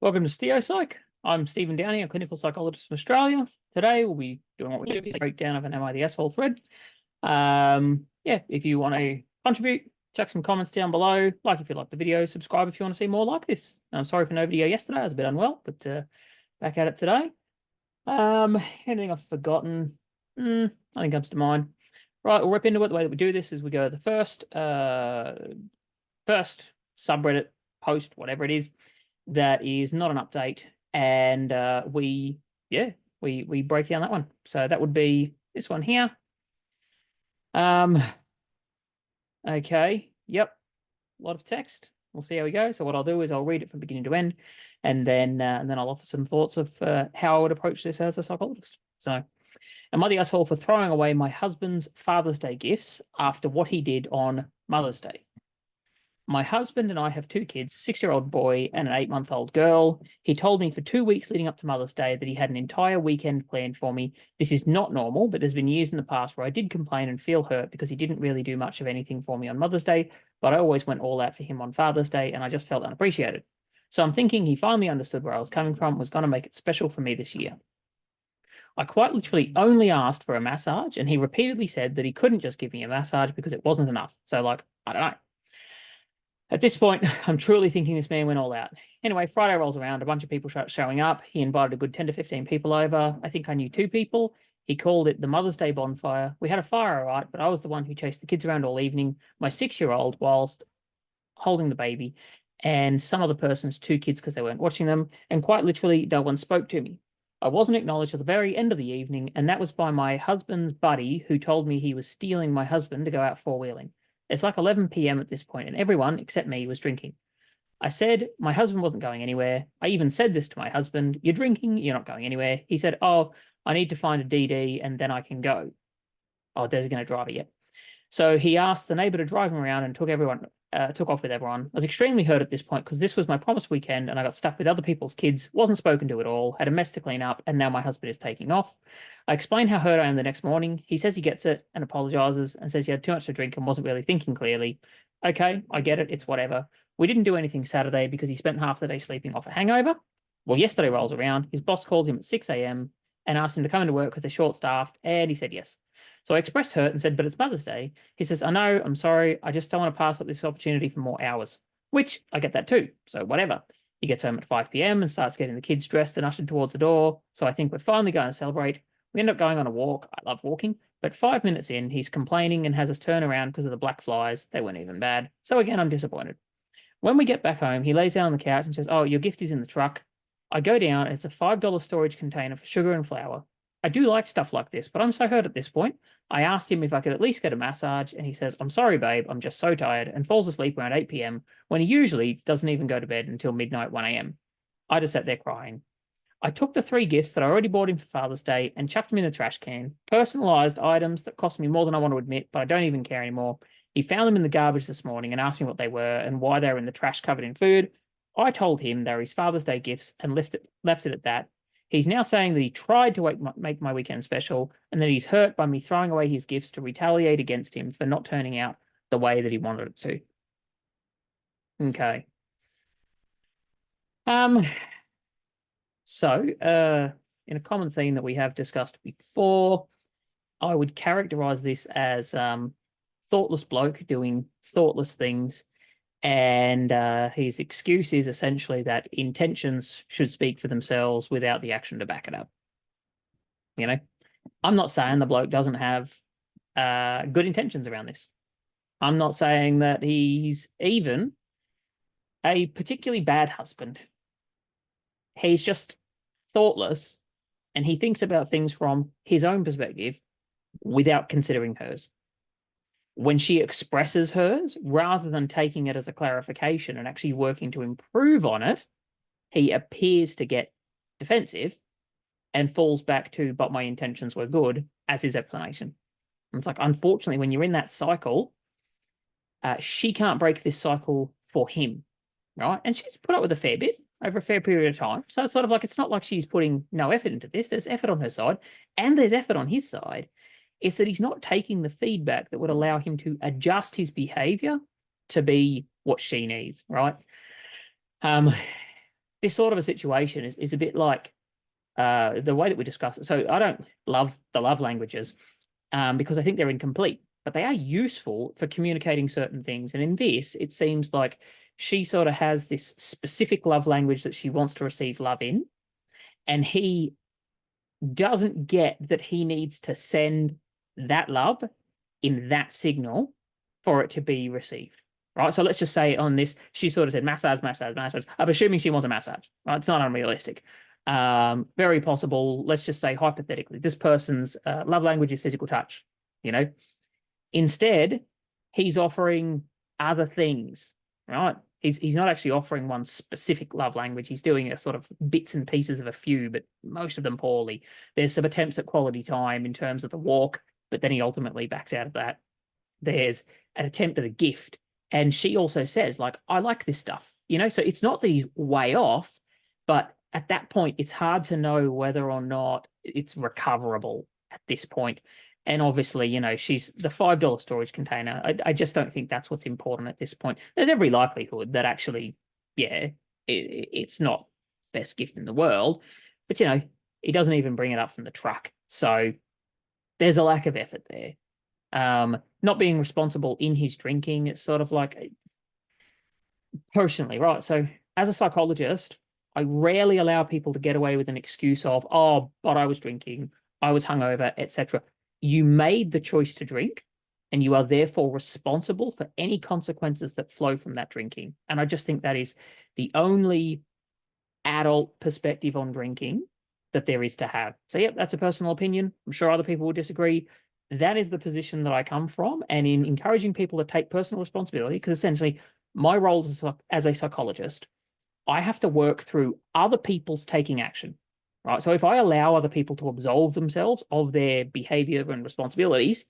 Welcome to Steo Psych. I'm Stephen Downey, a clinical psychologist from Australia. Today we'll be doing what we do, a breakdown of an Am I the Asshole thread. Yeah, if you want to contribute, chuck some comments down below. Like if you like the video, subscribe if you want to see more like this. I'm sorry for no video yesterday. I was a bit unwell, but back at it today. Anything I've forgotten? Nothing comes to mind. Right, we'll rip into it. The way that we do this is we go to the first subreddit post, whatever it is, that is not an update, and we break down that one. So that would be this one here. Okay, yep, a lot of text. We'll see how we go. So what I'll do is I'll read it from beginning to end, and then I'll offer some thoughts of how I would approach this as a psychologist. So, am I the asshole for throwing away my husband's Father's Day gifts after what he did on Mother's Day? My husband and I have two kids, a 6-year-old boy and an 8-month-old girl. He told me for 2 weeks leading up to Mother's Day that he had an entire weekend planned for me. This is not normal, but there's been years in the past where I did complain and feel hurt because he didn't really do much of anything for me on Mother's Day, but I always went all out for him on Father's Day, and I just felt unappreciated. So I'm thinking he finally understood where I was coming from, was going to make it special for me this year. I quite literally only asked for a massage, and he repeatedly said that he couldn't just give me a massage because it wasn't enough. So, I don't know. At this point, I'm truly thinking this man went all out. Anyway, Friday rolls around, a bunch of people start showing up. He invited a good 10 to 15 people over. I think I knew 2 people. He called it the Mother's Day bonfire. We had a fire, all right, but I was the one who chased the kids around all evening, my 6-year-old whilst holding the baby, and some other person's 2 kids because they weren't watching them, and quite literally, no one spoke to me. I wasn't acknowledged at the very end of the evening, and that was by my husband's buddy who told me he was stealing my husband to go out four-wheeling. It's like 11 p.m. at this point, and everyone except me was drinking. I said my husband wasn't going anywhere. I even said this to my husband. You're drinking, you're not going anywhere. He said, oh, I need to find a DD and then I can go. Oh, designated driver, yep. So he asked the neighbor to drive him around and took off with everyone. I was extremely hurt at this point because this was my promised weekend and I got stuck with other people's kids, wasn't spoken to at all, had a mess to clean up, and now my husband is taking off. I explained how hurt I am the next morning. He says he gets it and apologizes and says he had too much to drink and wasn't really thinking clearly. Okay, I get it. It's whatever. We didn't do anything Saturday because he spent half the day sleeping off a hangover. Well, yesterday rolls around. His boss calls him at 6 a.m. and asked him to come into work because they're short-staffed, and he said yes. So I expressed hurt and said, but it's Mother's Day. He says, I know, I'm sorry. I just don't want to pass up this opportunity for more hours, which I get that too. So whatever. He gets home at 5 p.m. and starts getting the kids dressed and ushered towards the door. So I think we're finally going to celebrate. We end up going on a walk. I love walking. But 5 minutes in, he's complaining and has us turn around because of the black flies. They weren't even bad. So again, I'm disappointed. When we get back home, he lays down on the couch and says, oh, your gift is in the truck. I go down. And it's a $5 storage container for sugar and flour. I do like stuff like this, but I'm so hurt at this point. I asked him if I could at least get a massage, and he says, I'm sorry, babe, I'm just so tired, and falls asleep around 8 p.m. when he usually doesn't even go to bed until midnight, 1 a.m. I just sat there crying. I took the 3 gifts that I already bought him for Father's Day and chucked them in the trash can. Personalized items that cost me more than I want to admit, but I don't even care anymore. He found them in the garbage this morning and asked me what they were and why they were in the trash covered in food. I told him they were his Father's Day gifts and left it at that. He's now saying that he tried to make my weekend special and that he's hurt by me throwing away his gifts to retaliate against him for not turning out the way that he wanted it to. Okay. So, in a common theme that we have discussed before, I would characterize this as thoughtless bloke doing thoughtless things. And his excuse is essentially that intentions should speak for themselves without the action to back it up. You know, I'm not saying the bloke doesn't have good intentions around this. I'm not saying that he's even a particularly bad husband. He's just thoughtless, and he thinks about things from his own perspective without considering hers. When she expresses hers, rather than taking it as a clarification and actually working to improve on it, he appears to get defensive and falls back to, but my intentions were good, as his explanation. And it's like, unfortunately, when you're in that cycle, she can't break this cycle for him, right? And she's put up with a fair bit over a fair period of time. So it's sort of like, it's not like she's putting no effort into this. There's effort on her side, and there's effort on his side. Is that he's not taking the feedback that would allow him to adjust his behavior to be what she needs, right? this sort of a situation is a bit like the way that we discuss it. So I don't love the love languages because I think they're incomplete, but they are useful for communicating certain things. And in this, it seems like she sort of has this specific love language that she wants to receive love in, and he doesn't get that he needs to send that love in that signal for it to be received. Right. So let's just say on this, she sort of said massage, massage, massage. I'm assuming she wants a massage. Right. It's not unrealistic. Very possible. Let's just say hypothetically, this person's love language is physical touch. You know, instead, he's offering other things. Right. He's not actually offering one specific love language. He's doing a sort of bits and pieces of a few, but most of them poorly. There's some attempts at quality time in terms of the walk, but then he ultimately backs out of that. There's an attempt at a gift. And she also says, like, I like this stuff, you know? So it's not that he's way off, but at that point, it's hard to know whether or not it's recoverable at this point. And obviously, you know, she's the $5 storage container. I just don't think that's what's important at this point. There's every likelihood that actually, yeah, it's not best gift in the world. But, you know, he doesn't even bring it up from the truck. So there's a lack of effort there. Not being responsible in his drinking, it's sort of like personally, right? So as a psychologist, I rarely allow people to get away with an excuse of, oh, but I was drinking, I was hungover, etc. You made the choice to drink, and you are therefore responsible for any consequences that flow from that drinking. And I just think that is the only adult perspective on drinking that there is to have. So, yeah, that's a personal opinion. I'm sure other people will disagree. That is the position that I come from. And in encouraging people to take personal responsibility, because essentially my role as a psychologist, I have to work through other people's taking action, right? So if I allow other people to absolve themselves of their behavior and responsibilities,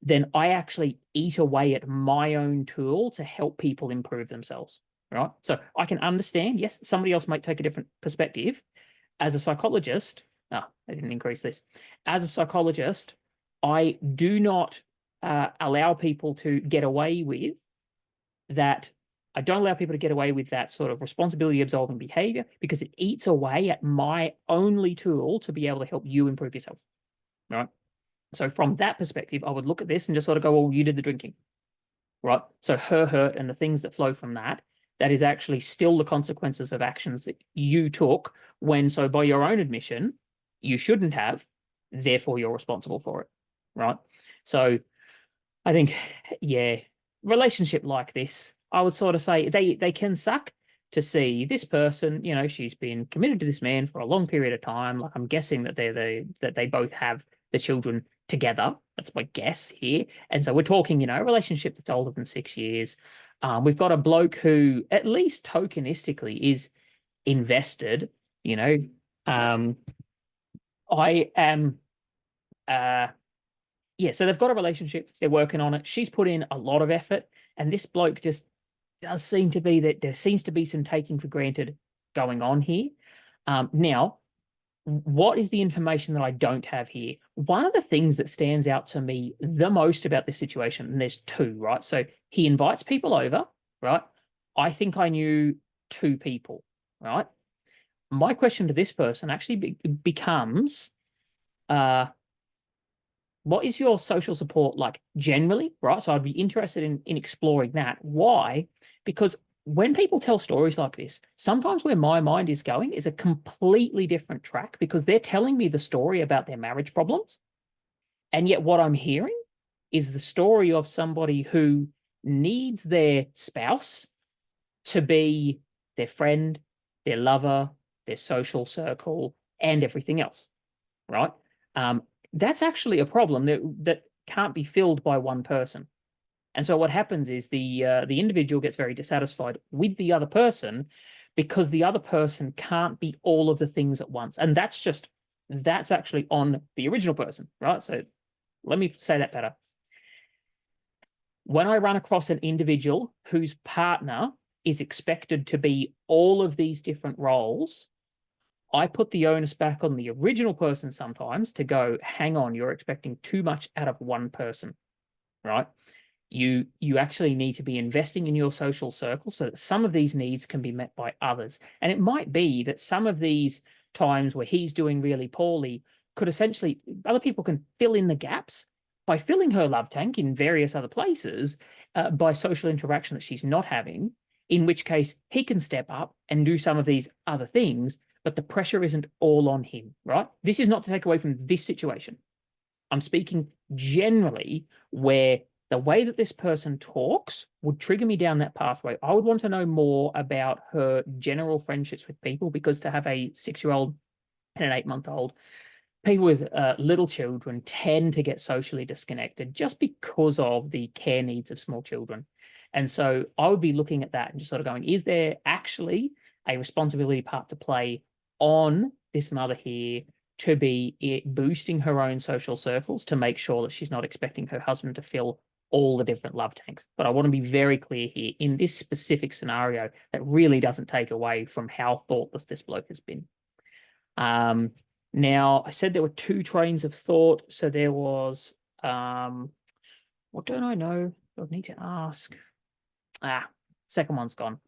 then I actually eat away at my own tool to help people improve themselves, right? So I can understand, yes, somebody else might take a different perspective. As a psychologist, I didn't increase this. As a psychologist, I do not allow people to get away with that. I don't allow people to get away with that sort of responsibility absolving behavior because it eats away at my only tool to be able to help you improve yourself. Right. So from that perspective, I would look at this and just sort of go, well, you did the drinking. Right. So her hurt and the things that flow from that, that is actually still the consequences of actions that you took when, so by your own admission, you shouldn't have, therefore you're responsible for it. Right. So I think, yeah, relationship like this, I would sort of say they can suck to see this person, you know, she's been committed to this man for a long period of time. Like I'm guessing that that they both have the children together. That's my guess here. And so we're talking, you know, a relationship that's older than 6 years. We've got a bloke who, at least tokenistically, is invested. You know, I am. Yeah, so they've got a relationship. They're working on it. She's put in a lot of effort, and this bloke just does seem to be that there seems to be some taking for granted going on here. Now, what is the information that I don't have here? One of the things that stands out to me the most about this situation, and there's two, right? So he invites people over, right? I think I knew two people, right? My question to this person actually becomes, what is your social support like generally, right? So I'd be interested in exploring that. Why? Because when people tell stories like this, sometimes where my mind is going is a completely different track because they're telling me the story about their marriage problems. And yet what I'm hearing is the story of somebody who needs their spouse to be their friend, their lover, their social circle, and everything else, right? That's actually a problem that can't be filled by one person. And so what happens is the individual gets very dissatisfied with the other person because the other person can't be all of the things at once. And that's actually on the original person, right? So let me say that better. When I run across an individual whose partner is expected to be all of these different roles, I put the onus back on the original person sometimes to go, hang on, you're expecting too much out of one person, right? You actually need to be investing in your social circle so that some of these needs can be met by others. And it might be that some of these times where he's doing really poorly could essentially, other people can fill in the gaps by filling her love tank in various other places, by social interaction that she's not having, in which case he can step up and do some of these other things, but the pressure isn't all on him, right? This is not to take away from this situation. I'm speaking generally where the way that this person talks would trigger me down that pathway. I would want to know more about her general friendships with people, because to have a 6-year-old and an 8-month-old, people with little children tend to get socially disconnected just because of the care needs of small children. And so I would be looking at that and just sort of going, is there actually a responsibility part to play on this mother here to be boosting her own social circles to make sure that she's not expecting her husband to fill all the different love tanks? But I want to be very clear here, in this specific scenario, that really doesn't take away from how thoughtless this bloke has been. Now, I said there were 2 trains of thought. So there was, what don't I know? I need to ask. Second one's gone.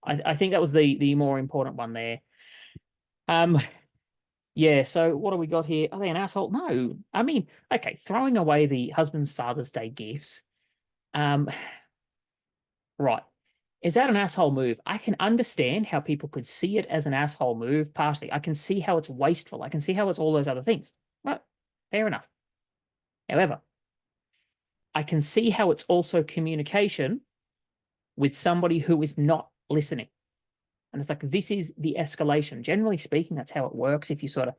I think that was the more important one there. Yeah, so what do we got here? Are they an asshole? No. I mean, okay, throwing away the husband's Father's Day gifts. Right. Is that an asshole move? I can understand how people could see it as an asshole move, partially. I can see how it's wasteful. I can see how it's all those other things. Right. Fair enough. However, I can see how it's also communication with somebody who is not listening. And it's like, this is the escalation. Generally speaking, that's how it works. If you set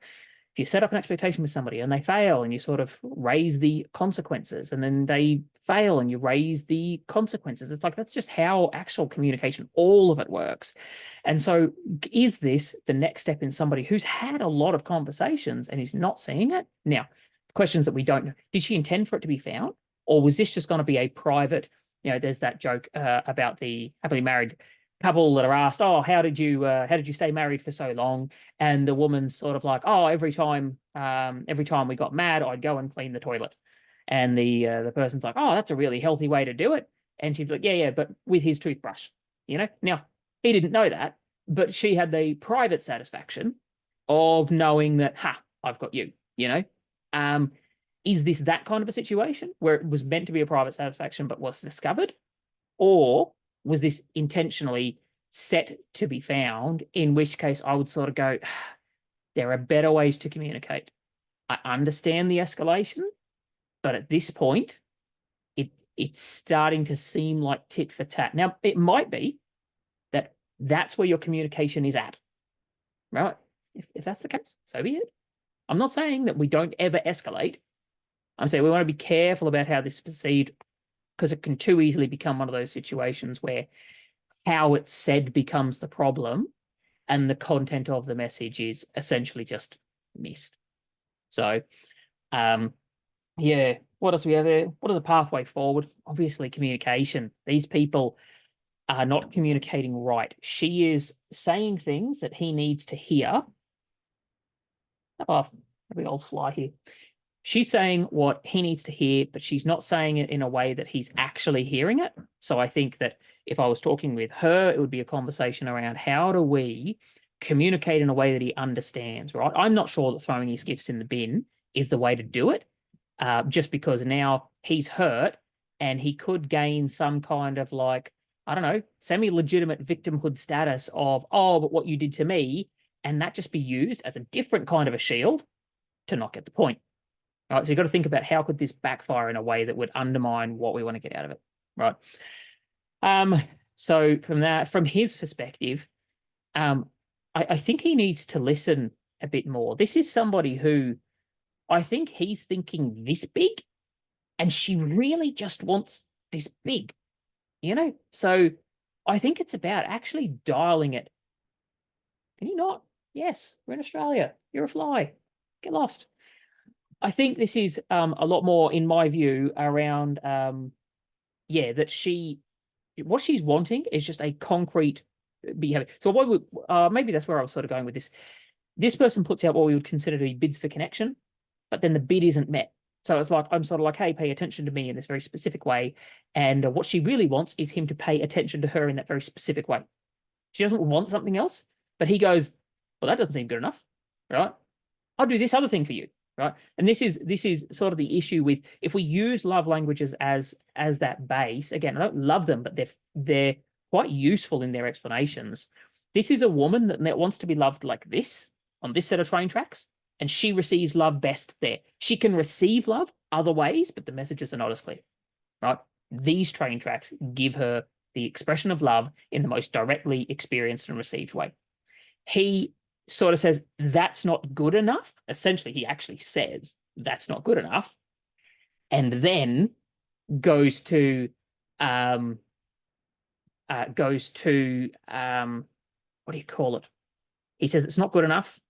up an expectation with somebody and they fail, and you sort of raise the consequences, and then they fail and you raise the consequences. It's like, that's just how actual communication, all of it works. And so is this the next step in somebody who's had a lot of conversations and is not seeing it? Now, questions that we don't know. Did she intend for it to be found? Or was this just going to be a private, there's that joke about the happily married couple that are asked, oh, how did you stay married for so long? And the woman's sort of like, oh, every time we got mad, I'd go and clean the toilet. And the person's like, oh, that's a really healthy way to do it. And she'd be like, yeah, but with his toothbrush, Now, he didn't know that, but she had the private satisfaction of knowing that, I've got you, Is this that kind of a situation where it was meant to be a private satisfaction but was discovered? Or was this intentionally set to be found, in which case I would sort of go, there are better ways to communicate. I understand the escalation, but at this point, it's starting to seem like tit for tat. Now, it might be that that's where your communication is at, right? If that's the case, so be it. I'm not saying that we don't ever escalate. I'm saying we want to be careful about how this is perceived, because it can too easily become one of those situations where how it's said becomes the problem and the content of the message is essentially just missed. So, yeah, what else do we have there? What is the pathway forward? Obviously, communication. These people are not communicating right. She is saying things that he needs to hear. Oh, we all fly here. She's saying what he needs to hear, but she's not saying it in a way that he's actually hearing it. So I think that if I was talking with her, it would be a conversation around how do we communicate in a way that he understands, right? I'm not sure that throwing his gifts in the bin is the way to do it, just because now he's hurt and he could gain some kind of like, I don't know, semi-legitimate victimhood status of, oh, but what you did to me, and that just be used as a different kind of a shield to not get the point. All right, so you've got to think about how could this backfire in a way that would undermine what we want to get out of it, right? So from his perspective, I think he needs to listen a bit more. This is somebody who I think he's thinking this big, and she really just wants this big, So I think it's about actually dialing it. Can you not? Yes, we're in Australia. You're a fly. Get lost. I think this is a lot more, in my view, around, that what she's wanting is just a concrete behavior. So what would, maybe that's where I was sort of going with this. This person puts out what we would consider to be bids for connection, but then the bid isn't met. So it's like, I'm sort of like, hey, pay attention to me in this very specific way. And what she really wants is him to pay attention to her in that very specific way. She doesn't want something else, but he goes, well, that doesn't seem good enough, right? I'll do this other thing for you, right? And this is sort of the issue with, if we use love languages as that base. Again, I don't love them, but they're quite useful in their explanations. This is a woman that wants to be loved like this on this set of train tracks, and she receives love best there. She can receive love other ways, but the messages are not as clear, right? These train tracks give her the expression of love in the most directly experienced and received way. He sort of says, that's not good enough. Essentially, he actually says, that's not good enough. And then goes to, what do you call it? He says, it's not good enough.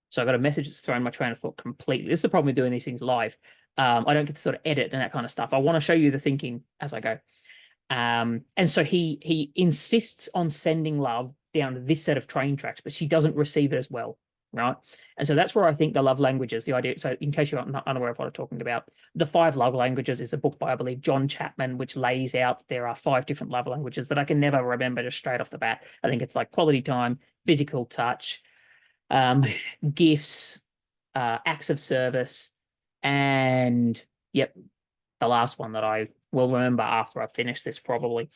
So I got a message that's thrown my train of thought completely. This is the problem with doing these things live. I don't get to sort of edit and that kind of stuff. I want to show you the thinking as I go. And so he insists on sending love down this set of train tracks, but she doesn't receive it as well, right? And so that's where I think the love languages, the idea. So in case you're not unaware of what I'm talking about, the 5 love languages is a book by, I believe, John Chapman, which lays out there are 5 different love languages that I can never remember just straight off the bat. I think it's like quality time, physical touch, gifts, acts of service, and yep, the last one that I will remember after I finish this probably.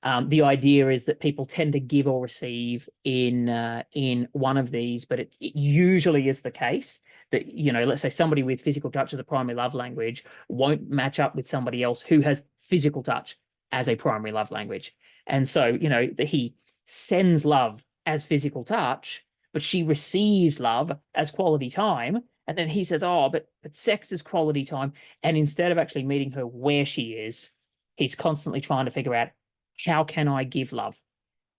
The idea is that people tend to give or receive in one of these, but it usually is the case that, you know, let's say somebody with physical touch as a primary love language won't match up with somebody else who has physical touch as a primary love language. And so, you know, he sends love as physical touch, but she receives love as quality time. And then he says, oh, but sex is quality time. And instead of actually meeting her where she is, he's constantly trying to figure out, how can I give love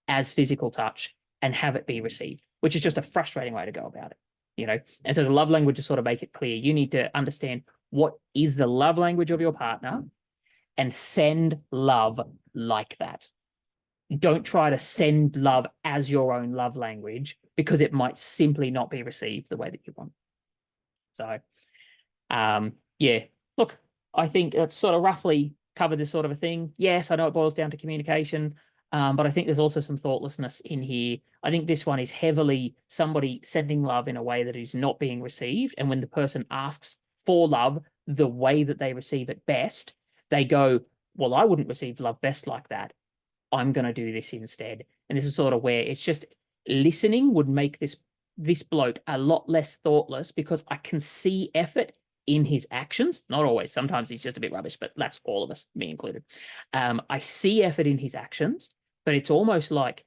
as physical touch and have it be received, which is just a frustrating way to go about it, you know? And so the love languages sort of make it clear. You need to understand what is the love language of your partner and send love like that. Don't try to send love as your own love language, because it might simply not be received the way that you want. So, yeah, look, I think it's sort of roughly covered this sort of a thing. Yes, I know it boils down to communication, but I think there's also some thoughtlessness in here. I think this one is heavily somebody sending love in a way that is not being received. And when the person asks for love the way that they receive it best, they go, well, I wouldn't receive love best like that. I'm going to do this instead. And this is sort of where it's just listening would make this bloke a lot less thoughtless, because I can see effort in his actions. Not always. Sometimes he's just a bit rubbish, but that's all of us, me included. I see effort in his actions, but it's almost like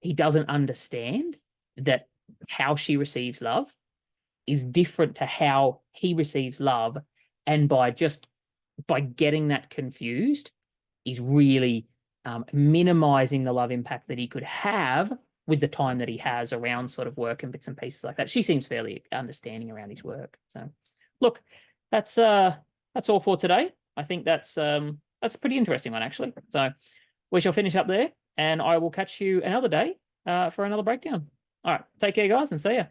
he doesn't understand that how she receives love is different to how he receives love. And by getting that confused, he's really minimizing the love impact that he could have with the time that he has around sort of work and bits and pieces like that. She seems fairly understanding around his work. So look, that's all for today. I think that's a pretty interesting one, actually. So we shall finish up there, and I will catch you another day for another breakdown. All right, take care, guys, and see ya.